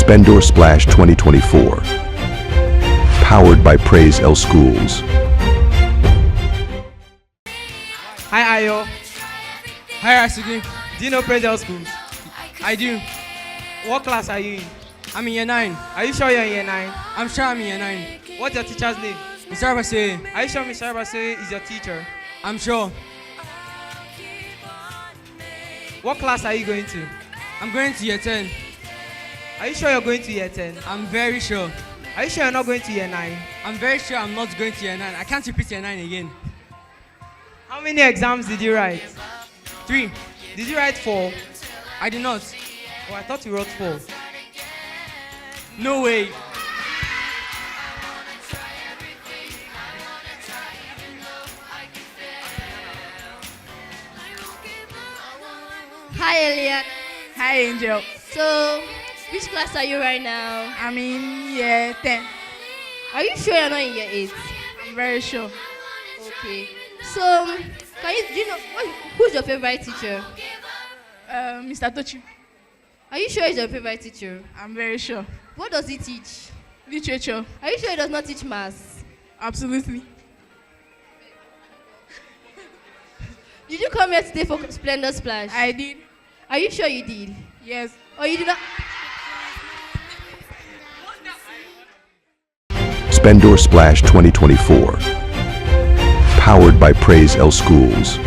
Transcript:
Splendour Splash 2024. Powered by Praise L Schools. Hi Ayo. Hi Asigi. Do you know Praise L Schools? I do. What class are you in? I'm in year 9. Are you sure you're in year 9? I'm sure I'm in year 9. What's your teacher's name? Mr. Abase. Are you sure Mr. Abase is your teacher? I'm sure. What class are you going to? I'm going to year 10. Are you sure you're going to year 10? I'm very sure. Are you sure you're not going to year 9? I'm very sure I'm not going to year 9. I can't repeat year 9 again. How many exams did you write? 3. Did you write 4? I did not. Oh, I thought you wrote 4. No way. Hi, Elliot. Hi, Angel. So, which class are you right now? I'm in year 10. Are you sure you're not in year 8? I'm very sure. Okay. So, do you know who's your favorite teacher? Mr. Tochi. Are you sure he's your favorite teacher? I'm very sure. What does he teach? Literature. Are you sure he does not teach maths? Absolutely. Did you come here today for Splendour Splash? I did. Are you sure you did? Yes. Or you did not? Splendour Splash 2024. Powered by Praise L Schools.